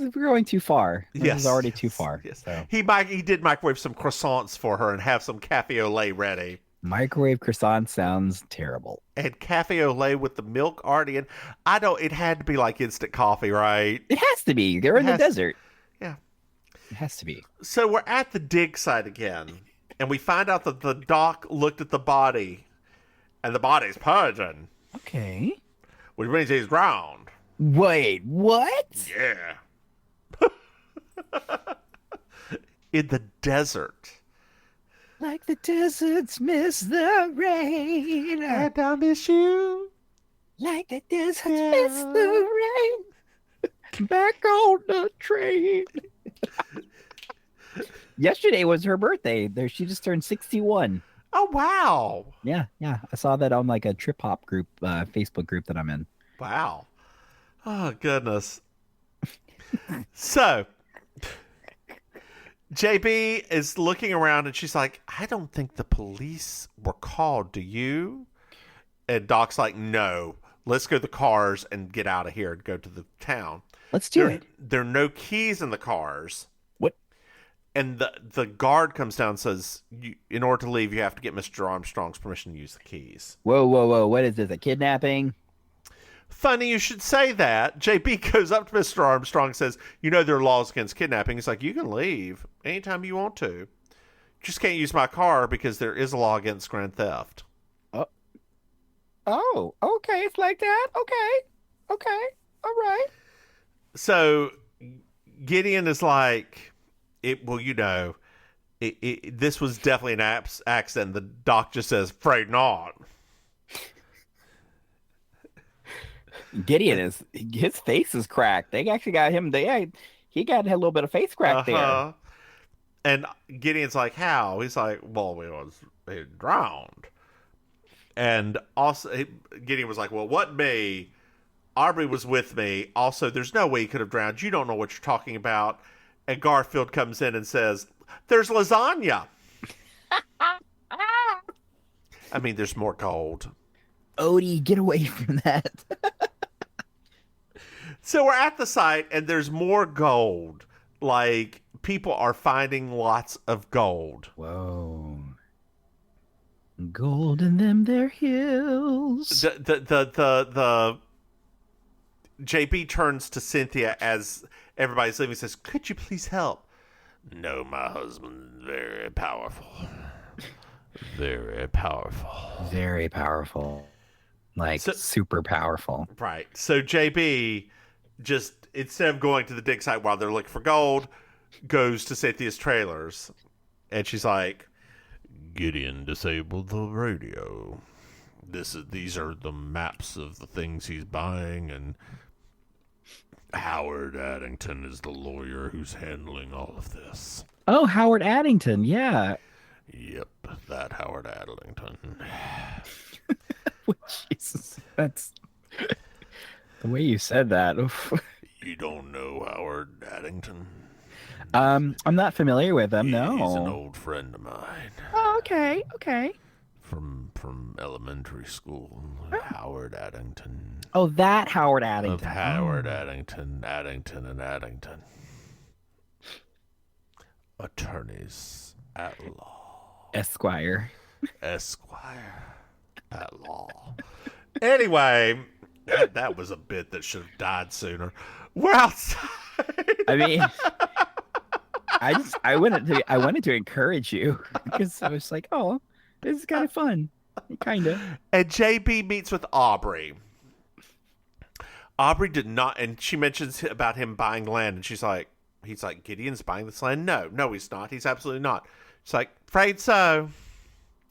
Speaker 2: going too far. This is already too far.
Speaker 1: Yes.
Speaker 2: So.
Speaker 1: He did microwave some croissants for her and have some cafe au lait ready.
Speaker 2: Microwave croissant sounds terrible.
Speaker 1: And cafe au lait with the milk already in. It had to be like instant coffee, right?
Speaker 2: It has to be. They're in the desert.
Speaker 1: Yeah.
Speaker 2: It has to be.
Speaker 1: So we're at the dig site again, and we find out that the doc looked at the body, and the body's purging.
Speaker 2: Okay.
Speaker 1: Which means he's drowned.
Speaker 2: Wait, what?
Speaker 1: Yeah. In the desert.
Speaker 2: Like the deserts miss the rain.
Speaker 1: And I miss you.
Speaker 2: Like the deserts miss the rain. Back on the train. Yesterday was her birthday. She just turned 61.
Speaker 1: Oh, wow.
Speaker 2: Yeah. I saw that on like a trip hop group, Facebook group that I'm in.
Speaker 1: Wow. Oh, goodness. So, JB is looking around and she's like, I don't think the police were called. Do you? And Doc's like, no. Let's go to the cars and get out of here and go to the town.
Speaker 2: Let's do it.
Speaker 1: There are no keys in the cars.
Speaker 2: What?
Speaker 1: And the guard comes down and says, in order to leave, you have to get Mr. Armstrong's permission to use the keys.
Speaker 2: Whoa. What is this, a kidnapping?
Speaker 1: Funny you should say that. JB goes up to Mr. Armstrong and says, there are laws against kidnapping. He's like, you can leave anytime you want to. You just can't use my car because there is a law against grand theft.
Speaker 2: Oh, okay. It's like that. Okay. All right.
Speaker 1: So Gideon is like, this was definitely an accident. The doc just says, afraid not.
Speaker 2: Gideon his face is cracked. They actually got him. He got a little bit of face crack there.
Speaker 1: And Gideon's like, how? He's like, well, he drowned. And also, Gideon was like, well, what me? Aubrey was with me. Also, there's no way he could have drowned. You don't know what you're talking about. And Garfield comes in and says, there's lasagna. I mean, there's more gold.
Speaker 2: Odie, get away from that.
Speaker 1: So we're at the site, and there's more gold. Like, people are finding lots of gold.
Speaker 2: Whoa. Gold in them there hills.
Speaker 1: The JB turns to Cynthia as everybody's leaving and says, "Could you please help?" "No, my husband, very powerful. Very powerful."
Speaker 2: Very powerful. Like, super powerful.
Speaker 1: Right. So JB just, instead of going to the dig site while they're looking for gold, goes to Cynthia's trailers. And she's like, "Gideon disabled the radio. These are the maps of the things he's buying, and Howard Addington is the lawyer who's handling all of this."
Speaker 2: Oh, Howard Addington, yeah.
Speaker 1: Yep, that Howard Addington.
Speaker 2: Jesus, that's the way you said that. Oof.
Speaker 1: You don't know Howard Addington?
Speaker 2: I'm not familiar with him. No,
Speaker 1: He's an old friend of mine.
Speaker 2: Oh, okay.
Speaker 1: From elementary school. Howard Addington.
Speaker 2: Oh, that Howard Addington.
Speaker 1: Of Howard Addington, and Addington. Attorneys at law.
Speaker 2: Esquire
Speaker 1: at law. Anyway, that was a bit that should have died sooner. We're outside.
Speaker 2: I mean, I wanted to encourage you because I was like, oh, this is kind of fun, kind of.
Speaker 1: And JB meets with Aubrey. Aubrey did not, and she mentions about him buying land, and he's like, "Gideon's buying this land?" No, he's not. He's absolutely not. She's like, "Afraid so."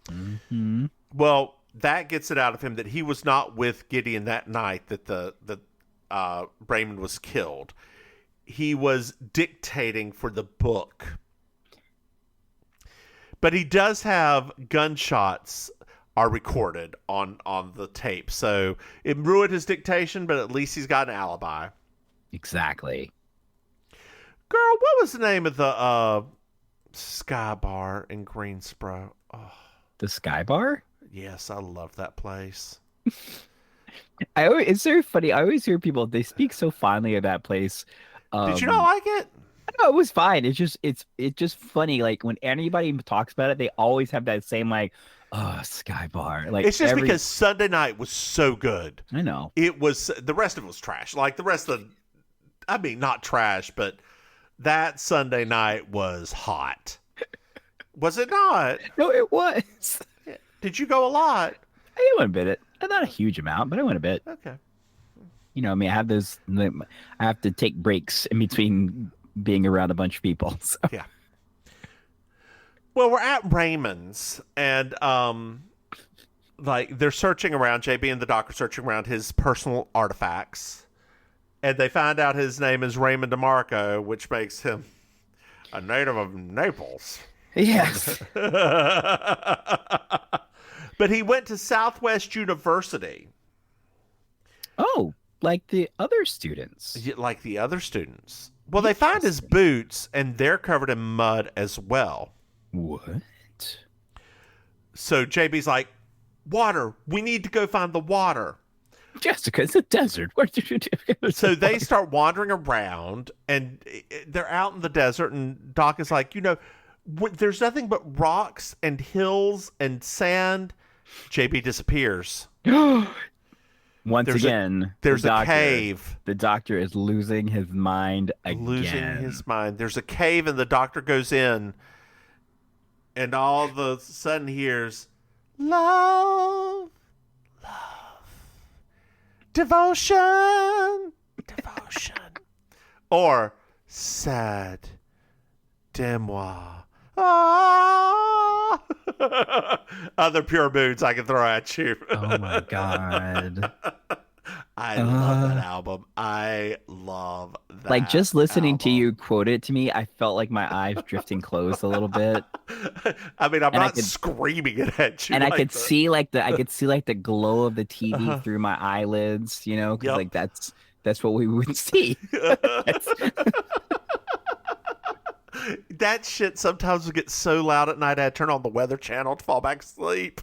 Speaker 2: Mm-hmm.
Speaker 1: Well, that gets it out of him that he was not with Gideon that night that the Raymond was killed. He was dictating for the book. But he does have gunshots are recorded on the tape. So it ruined his dictation, but at least he's got an alibi.
Speaker 2: Exactly.
Speaker 1: Girl, what was the name of the Sky Bar in Greensboro? Oh.
Speaker 2: The Sky Bar?
Speaker 1: Yes, I love that place.
Speaker 2: It's very funny. I always hear people, they speak so fondly of that place.
Speaker 1: Did you not like it?
Speaker 2: No, it was fine. It's just funny. Like when anybody talks about it, they always have that same like, "Oh, Sky Bar." Like
Speaker 1: it's just because Sunday night was so good.
Speaker 2: I know.
Speaker 1: It was, the rest of it was trash. Like the rest of I mean, not trash, but that Sunday night was hot. Was it not?
Speaker 2: No, it was.
Speaker 1: Did you go a lot?
Speaker 2: I went a bit. Not a huge amount, but I went a bit.
Speaker 1: Okay.
Speaker 2: You know, I mean, I have to take breaks in between being around a bunch of people. So.
Speaker 1: Yeah. Well, we're at Raymond's, and like they're searching around. JB and the doc are searching around his personal artifacts, and they find out his name is Raymond DeMarco, which makes him a native of Naples.
Speaker 2: Yes.
Speaker 1: But he went to Southwest University.
Speaker 2: Oh, like the other students.
Speaker 1: Like the other students. Well, they find his boots, and they're covered in mud as well.
Speaker 2: What?
Speaker 1: So JB's like, "Water. We need to go find the water."
Speaker 2: "Jessica, it's a desert. What did you do?"
Speaker 1: So they start wandering around, and they're out in the desert, and Doc is like, "There's nothing but rocks and hills and sand." JB disappears.
Speaker 2: Once again,
Speaker 1: there's a cave.
Speaker 2: The doctor is losing his mind again.
Speaker 1: There's a cave, and the doctor goes in, and all of a sudden hears, "Love, love, devotion, devotion," or "Sad, demois." Ah! Other pure moods I can throw at you.
Speaker 2: Oh my god.
Speaker 1: I love that album. I love that.
Speaker 2: Like just listening to you quote it to me, I felt like my eyes drifting closed a little bit.
Speaker 1: I mean, I'm not screaming it at you.
Speaker 2: And I could see like the glow of the TV through my eyelids, you know, because like that's what we would see.
Speaker 1: That shit sometimes would get so loud at night I'd turn on the Weather Channel to fall back asleep.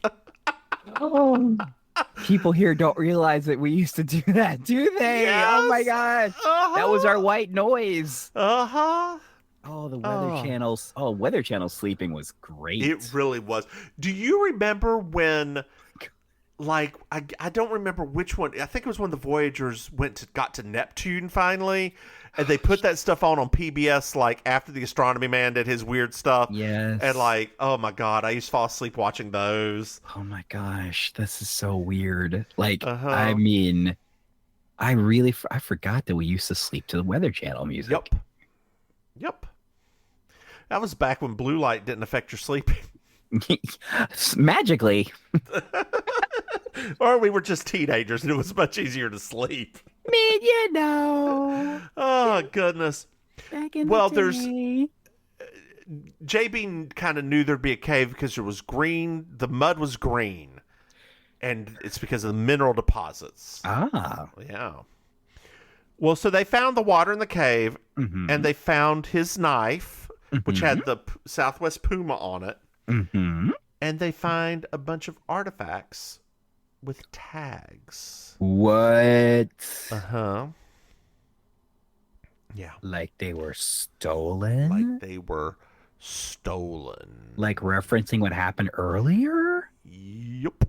Speaker 2: Oh. People here don't realize that we used to do that, do they?
Speaker 1: Yes.
Speaker 2: Oh my god. That was our white noise. Oh, the Weather
Speaker 1: Oh,
Speaker 2: Channel's. Oh, Weather Channel sleeping was
Speaker 1: it
Speaker 2: great.
Speaker 1: really was. Do you remember when, like, I don't remember which one. I think it was when the Voyagers got to Neptune finally, and they put that stuff on PBS like after the astronomy man did his weird stuff, and
Speaker 2: Yes.
Speaker 1: like, oh my god, I used to fall asleep watching those.
Speaker 2: Oh my gosh, this is so weird. Like,
Speaker 1: Uh
Speaker 2: I
Speaker 1: huh.
Speaker 2: mean, I forgot that we used to sleep to the Weather Channel music.
Speaker 1: Yep. Yep. That was back when blue light didn't affect your sleeping.
Speaker 2: Magically,
Speaker 1: Or we were just teenagers and it was much easier to sleep.
Speaker 2: man, you know,
Speaker 1: Oh, goodness.
Speaker 2: back in the
Speaker 1: Well, there's
Speaker 2: day.
Speaker 1: JB kind of knew there'd be a cave because there was green, the mud was green, and it's because of the mineral deposits.
Speaker 2: Ah.
Speaker 1: Yeah. Well, so they found the water in the cave and
Speaker 2: Mm-hmm.
Speaker 1: they found his knife, which
Speaker 2: Mm-hmm.
Speaker 1: had the Southwest Puma on it,
Speaker 2: Mm-hmm.
Speaker 1: and they find a bunch of artifacts with tags.
Speaker 2: What?
Speaker 1: Uh huh. Yeah.
Speaker 2: Like they were
Speaker 1: Like
Speaker 2: stolen?
Speaker 1: they were stolen.
Speaker 2: Like referencing what happened earlier?
Speaker 1: Yep.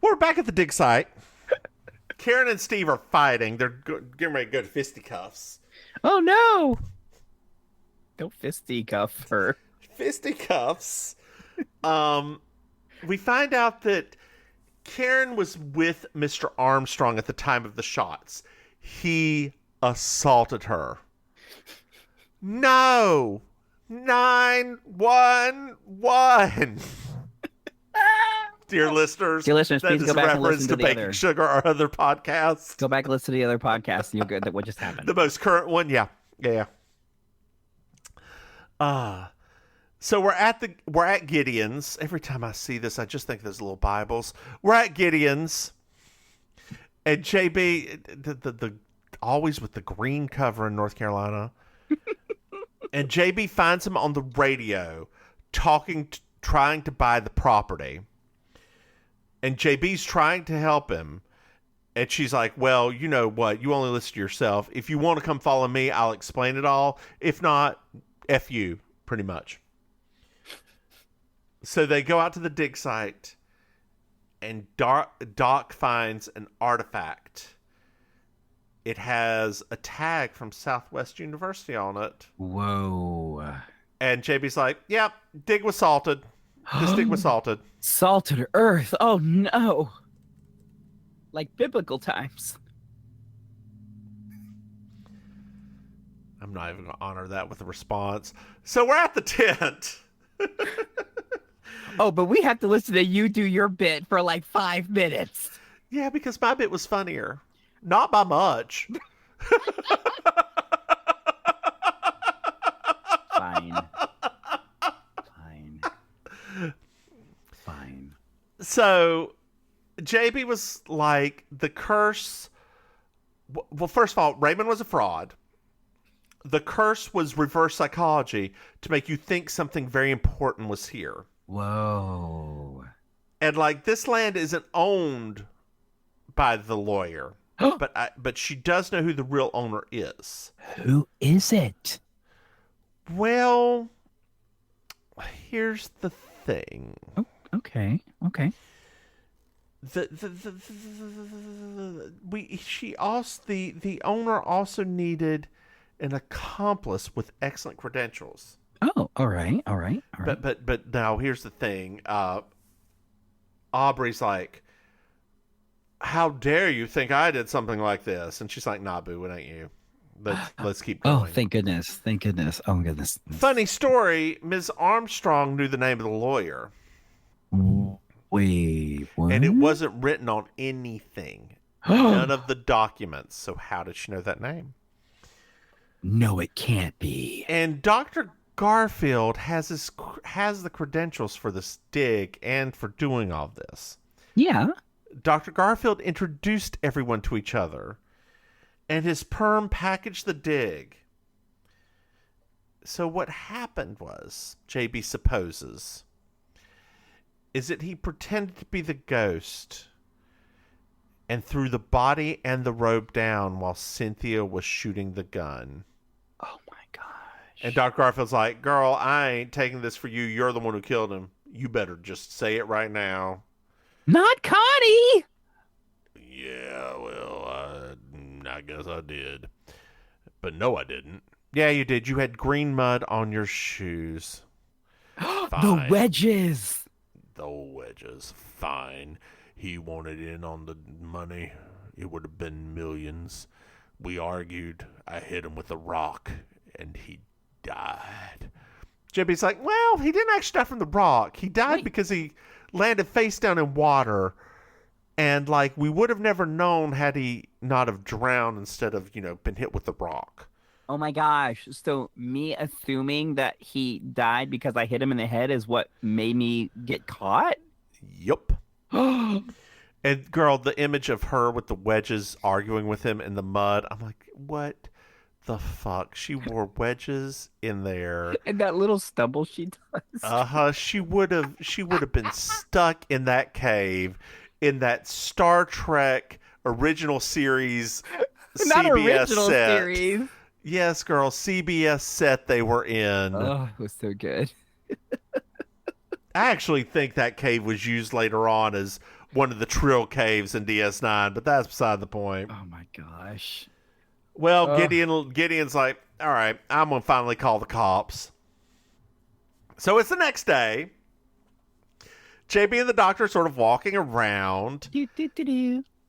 Speaker 1: We're back at the dig site. Karen and Steve are fighting. They're getting ready to go to fisticuffs.
Speaker 2: Oh no! Don't fisticuff her.
Speaker 1: Fisticuffs. We find out that Karen was with Mr. Armstrong at the time of the shots. He assaulted her. No. 911. Dear listeners,
Speaker 2: Dear listeners,
Speaker 1: that
Speaker 2: please
Speaker 1: is
Speaker 2: go
Speaker 1: a
Speaker 2: back and
Speaker 1: reference
Speaker 2: listen
Speaker 1: to
Speaker 2: to the
Speaker 1: Baking
Speaker 2: other.
Speaker 1: Sugar, our other podcast.
Speaker 2: Go back and listen to the other podcast, and you'll get that what just happened.
Speaker 1: The most current one, yeah. Yeah. So we're at Gideon's. Every time I see this, I just think of those little Bibles. We're at Gideon's, and JB, the always with the green cover in North Carolina, and JB finds him on the radio trying to buy the property, and JB's trying to help him, and she's like, "Well, you know what? You only listen to yourself. If you want to come follow me, I'll explain it all. If not, F you, pretty much." So they go out to the dig site, and Doc finds an artifact. It has a tag from Southwest University on it.
Speaker 2: Whoa.
Speaker 1: And JB's like, yep, dig was salted. This dig was salted.
Speaker 2: Salted earth. Oh no. Like biblical times.
Speaker 1: I'm not even going to honor that with a response. So we're at the tent.
Speaker 2: Oh, but we have to listen to you do your bit for like 5 minutes.
Speaker 1: Yeah, because my bit was funnier. Not by much.
Speaker 2: Fine. Fine. Fine.
Speaker 1: So JB was like, the curse. Well, first of all, Raymond was a fraud. The curse was reverse psychology to make you think something very important was here.
Speaker 2: Whoa.
Speaker 1: And like, this land isn't owned by the lawyer, but she does know who the real owner is.
Speaker 2: Who is it?
Speaker 1: Well, here's the thing.
Speaker 2: Oh, okay. Okay.
Speaker 1: The owner also needed an accomplice with excellent credentials.
Speaker 2: Oh, all right. All right. All right.
Speaker 1: But now here's the thing. Aubrey's like, how dare you think I did something like this? And she's like, nah, boo, it ain't you. Let's keep going.
Speaker 2: Oh, thank goodness. Thank goodness. Oh, my goodness.
Speaker 1: Funny story, Ms. Armstrong knew the name of the lawyer.
Speaker 2: Wait, what?
Speaker 1: And it wasn't written on anything. None of the documents. So how did she know that name?
Speaker 2: No, it can't be.
Speaker 1: And Dr. Garfield has the credentials for this dig and for doing all this.
Speaker 2: Yeah.
Speaker 1: Dr. Garfield introduced everyone to each other, and his perm packaged the dig. So what happened was, JB supposes, is that he pretended to be the ghost and threw the body and the robe down while Cynthia was shooting the gun.
Speaker 2: Oh my
Speaker 1: And Dr. Garfield's like, girl, I ain't taking this for you. You're the one who killed him. You better just say it right now.
Speaker 2: Not Connie.
Speaker 1: Yeah, well, I guess I did. But no, I didn't. Yeah, you did. You had green mud on your shoes.
Speaker 2: The wedges.
Speaker 1: The wedges. Fine. He wanted in on the money. It would have been millions. We argued. I hit him with a rock, and he died. JB's like, well, he didn't actually die from the rock. He died because he landed face down in water. And, like, we would have never known had he not have drowned instead of, been hit with the rock.
Speaker 2: Oh, my gosh. So me assuming that he died because I hit him in the head is what made me get caught?
Speaker 1: Yup. And, girl, the image of her with the wedges arguing with him in the mud, I'm like, what the fuck? She wore wedges in there.
Speaker 2: And that little stumble she does.
Speaker 1: She would have been stuck in that cave in that Star Trek original series
Speaker 2: Not
Speaker 1: CBS
Speaker 2: original
Speaker 1: set.
Speaker 2: Series.
Speaker 1: Yes, girl, CBS set they were in.
Speaker 2: Oh, it was so good.
Speaker 1: I actually think that cave was used later on as one of the Trill caves in DS9, but that's beside the point.
Speaker 2: Oh my gosh.
Speaker 1: Well, Gideon's like, all right, I'm going to finally call the cops. So it's the next day. JB and the doctor are sort of walking around.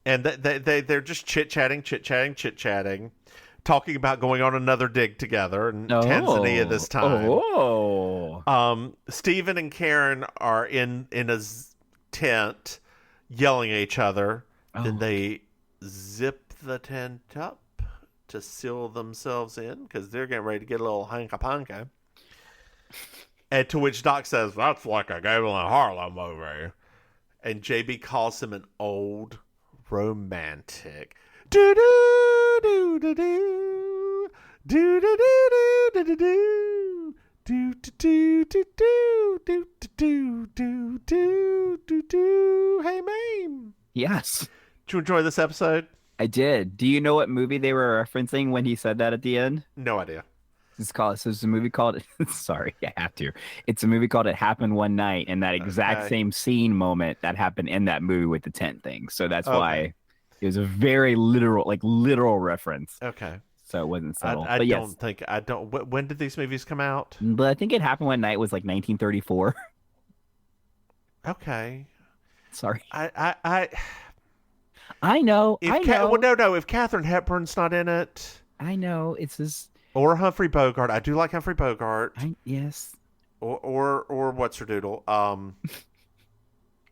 Speaker 1: And they're just chit-chatting, talking about going on another dig together in Tanzania this time. Stephen and Karen are in a tent yelling at each other. Then they zip the tent up to seal themselves in because they're getting ready to get a little hanka-panka. And to which Doc says, that's like a Gable and Harlo movie. And JB calls him an old romantic. Do-do-do-do-do. Do-do-do-do-do-do. Do-do-do-do-do-do-do-do-do-do. Hey, Maim.
Speaker 2: Yes.
Speaker 1: Did you enjoy this episode?
Speaker 2: I did. Do you know what movie they were referencing when he said that at the end?
Speaker 1: No idea.
Speaker 2: It's a movie called sorry, I have to. It's a movie called It Happened One Night, and that exact same scene moment that happened in that movie with the tent thing. So that's why it was a very literal reference.
Speaker 1: Okay.
Speaker 2: So it wasn't subtle.
Speaker 1: I don't. When did these movies come out?
Speaker 2: But I think It Happened One Night was like 1934.
Speaker 1: Okay.
Speaker 2: Sorry.
Speaker 1: I
Speaker 2: know.
Speaker 1: Well, no. If Katharine Hepburn's not in it,
Speaker 2: I know it's this.
Speaker 1: Or Humphrey Bogart. I do like Humphrey Bogart.
Speaker 2: Yes.
Speaker 1: Or what's her doodle?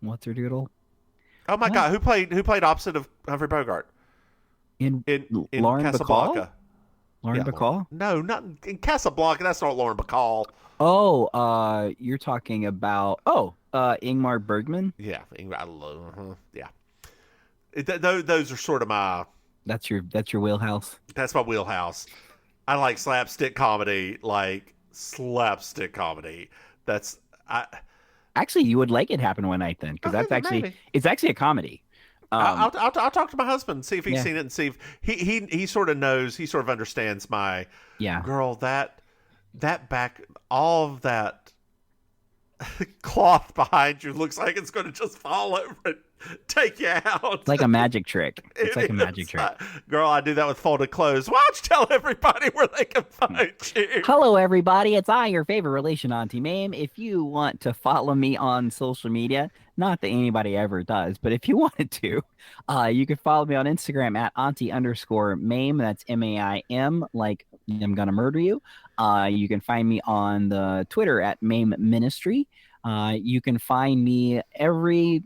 Speaker 2: What's her doodle?
Speaker 1: Oh my God! Who played opposite of Humphrey Bogart?
Speaker 2: In Lauren
Speaker 1: Casablanca.
Speaker 2: Lauren Bacall?
Speaker 1: No, not in Casablanca. That's not Lauren Bacall.
Speaker 2: Oh, you're talking about Ingmar Bergman.
Speaker 1: Yeah, I love. Yeah, those are sort of my.
Speaker 2: That's your wheelhouse.
Speaker 1: That's my wheelhouse. I like slapstick comedy, That's
Speaker 2: Actually, you would like It Happened One Night then, because it's actually a comedy.
Speaker 1: I'll talk to my husband, see if he's seen it, and see if he sort of knows, he sort of understands my girl, that back, all of that cloth behind you looks like it's going to just fall over and take you out.
Speaker 2: It's like a magic trick. It's like a magic trick.
Speaker 1: Girl, I do that with folded clothes. Why don't you tell everybody where they can find you?
Speaker 2: Hello, everybody. It's I, your favorite relation, Auntie Maim. If you want to follow me on social media, not that anybody ever does, but if you wanted to, you can follow me on Instagram at auntie_maim. That's MAIM, like I'm gonna murder you. You can find me on the Twitter at Maim Ministry. You can find me every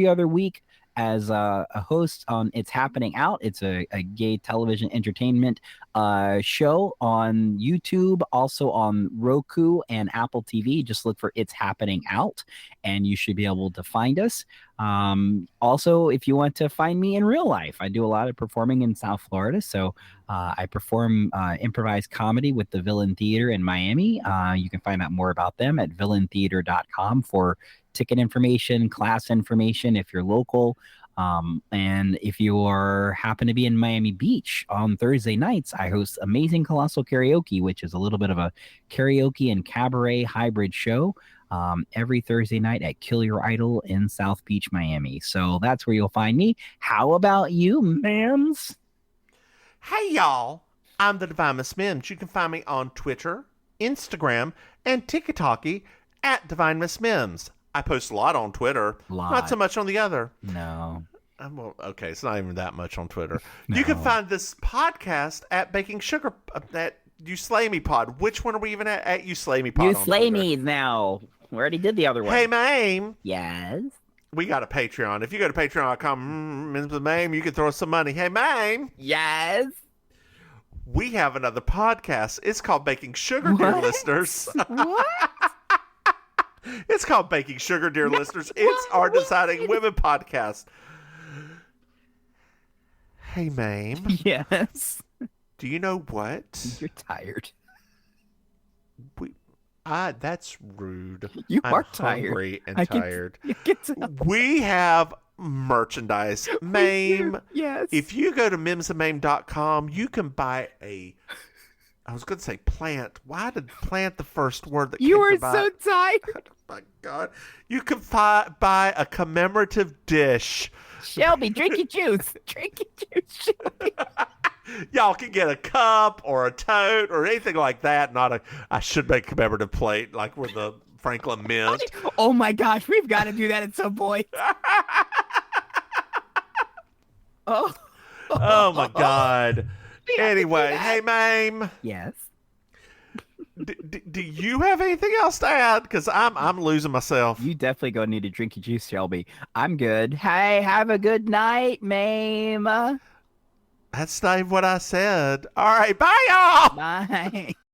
Speaker 2: other week as a host on It's Happening Out. It's a gay television entertainment show on YouTube, also on Roku and Apple TV. Just look for It's Happening Out, and you should be able to find us. Also, if you want to find me in real life, I do a lot of performing in South Florida. So I perform improvised comedy with the Villain Theater in Miami. You can find out more about them at villaintheater.com for ticket information, class information if you're local. And if you happen to be in Miami Beach on Thursday nights, I host Amazing Colossal Karaoke, which is a little bit of a karaoke and cabaret hybrid show every Thursday night at Kill Your Idol in South Beach, Miami. So that's where you'll find me. How about you, Mims?
Speaker 1: Hey, y'all. I'm the Divine Miss Mims. You can find me on Twitter, Instagram, and TikTok at Divine Miss Mims. I post a lot on Twitter, not so much on the other.
Speaker 2: No.
Speaker 1: Well, okay, it's not even that much on Twitter.
Speaker 2: No.
Speaker 1: You can find this podcast at Baking Sugar, at You Slay Me Pod. Which one are we even at? At You Slay Me Pod.
Speaker 2: You Slay Me now. We already did the other one.
Speaker 1: Hey, Maim.
Speaker 2: Yes.
Speaker 1: We got a Patreon. If you go to patreon.com, Mims with Maim, you can throw us some money. Hey, Maim.
Speaker 2: Yes.
Speaker 1: We have another podcast. It's called Baking Sugar, dear listeners.
Speaker 2: What?
Speaker 1: It's called Baking Sugar, dear listeners. It's our Deciding Women podcast. Hey, Maim.
Speaker 2: Yes.
Speaker 1: Do you know what?
Speaker 2: You're tired.
Speaker 1: That's rude.
Speaker 2: You
Speaker 1: I'm
Speaker 2: are tired.
Speaker 1: Hungry and tired.
Speaker 2: I can tell.
Speaker 1: We have merchandise. Maim.
Speaker 2: Yes.
Speaker 1: If you go to mimsandmaim.com, you can buy I was going to say plant. Why did plant the first word that
Speaker 2: you
Speaker 1: came
Speaker 2: are
Speaker 1: to mind?
Speaker 2: so tired.
Speaker 1: Oh my God. You can buy a commemorative dish.
Speaker 2: Shelby, drink your juice. Drink your juice, Shelby.
Speaker 1: Y'all can get a cup or a tote or anything like that. I should make commemorative plate like with the Franklin Mint.
Speaker 2: Oh my gosh, we've got to do that at some point.
Speaker 1: Oh my God. Anyway, hey, Maim.
Speaker 2: Yes.
Speaker 1: Do you have anything else to add? Because I'm losing myself.
Speaker 2: You definitely gonna need to drink your juice, Shelby. I'm good. Hey, have a good night, Maim.
Speaker 1: That's not even what I said. All right, bye, y'all.
Speaker 2: Bye.